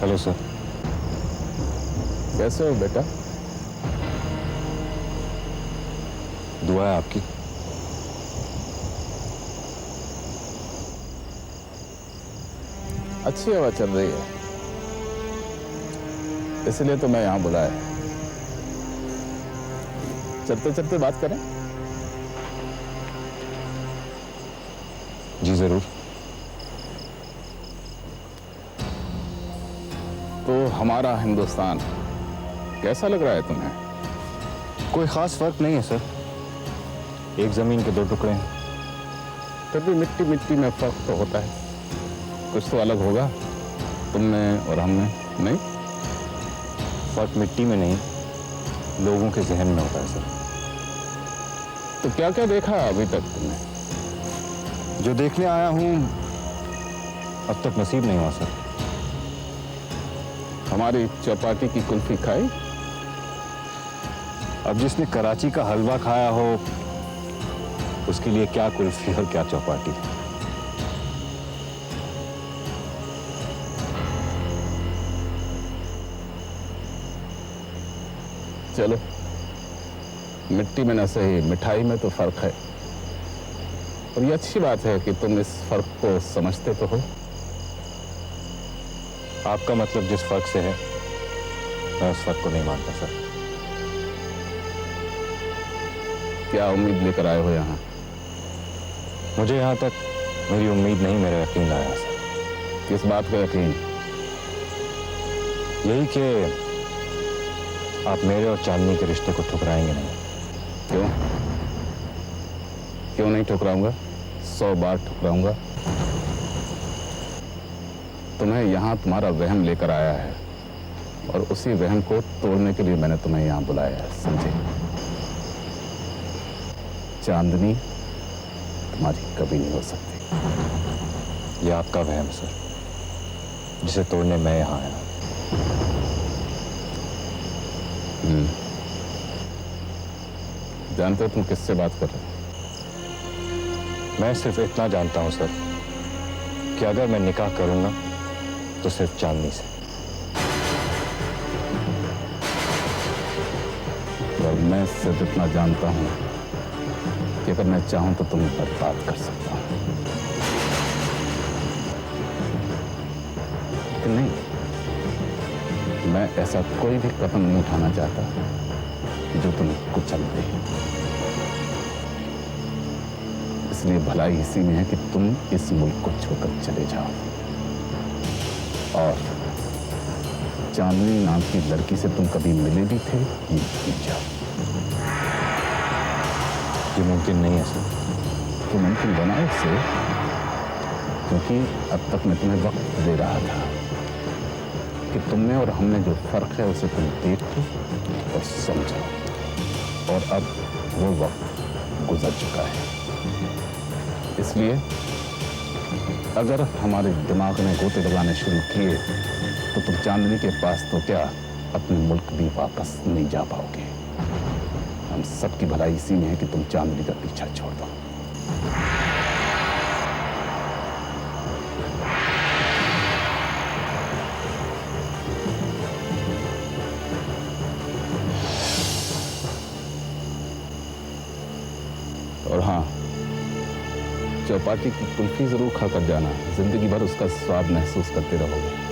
Hello sir. कैसे हो बेटा? दुआ है आपकी। अच्छी हवा चल रही है, इसलिए तो मैं यहां बुलाया है। चलते चलते बात करें? जी जरूर। तो हमारा हिंदुस्तान कैसा लग रहा है तुम्हें? कोई खास फर्क नहीं है सर, एक जमीन के दो टुकड़े हैं। फिर भी मिट्टी मिट्टी में फर्क तो होता है, कुछ तो अलग होगा तुम में और हम में, नहीं? फर्क मिट्टी में नहीं, लोगों के जहन में होता है सर। तो क्या क्या देखा अभी तक तुमने? जो देखने आया हूं अब तक नसीब नहीं हुआ सर। हमारी चौपाटी की कुल्फी खाई? अब जिसने कराची का हलवा खाया हो उसके लिए क्या कुल्फी और क्या चौपाटी। चलो, मिट्टी में न सही मिठाई में तो फर्क है, और ये अच्छी बात है कि तुम इस फर्क को समझते तो हो। आपका मतलब जिस फर्क से है मैं उस फर्क को नहीं मानता सर। क्या उम्मीद लेकर आए हो यहाँ? मुझे यहां तक मेरी उम्मीद नहीं, मेरा यकीन आया सर। किस बात का यकीन? यही कि आप मेरे और चांदनी के रिश्ते को ठुकराएंगे नहीं। क्यों? क्यों नहीं ठुकराऊंगा? 100 बार ठुकराऊंगा। तुम्हें यहाँ तुम्हारा वहम लेकर आया है, और उसी वहम को तोड़ने के लिए मैंने तुम्हें यहाँ बुलाया है, समझे? चांदनी तुम्हारी कभी नहीं हो सकती। ये आपका वहम सर, जिसे तोड़ने मैं यहाँ आया। जानते हो तुम किससे बात कर रहे हो? मैं सिर्फ इतना जानता हूं सर कि अगर मैं निकाह करूंगा तो सिर्फ चांदनी से। और मैं सिर्फ इतना जानता हूं कि अगर मैं चाहूं तो तुम्हें बर्बाद कर सकता हूं। लेकिन नहीं, मैं ऐसा कोई भी कदम नहीं उठाना चाहता जो तुम्हें कुचल दे। इसलिए भलाई इसी में है कि तुम इस मुल्क को छोड़कर चले जाओ, और चांदनी नाम की लड़की से तुम कभी मिले भी थे ये भूल जाओ। ये मुमकिन नहीं है सर। तो मुमकिन बना इससे, क्योंकि अब तक मैं तुम्हें वक्त दे रहा था कि तुमने और हमने जो फर्क है उसे तुम देखो और समझो, और अब वो वक्त गुजर चुका है। इसलिए अगर हमारे दिमाग ने गोते लगाने शुरू किए तो तुम चांदनी के पास तो क्या, अपने मुल्क भी वापस नहीं जा पाओगे। हम सबकी भलाई इसी में है कि तुम चांदनी का पीछा छोड़ दो। और हाँ, चौपाटी की कुल्फी जरूर खाकर जाना, जिंदगी भर उसका स्वाद महसूस करते रहोगे।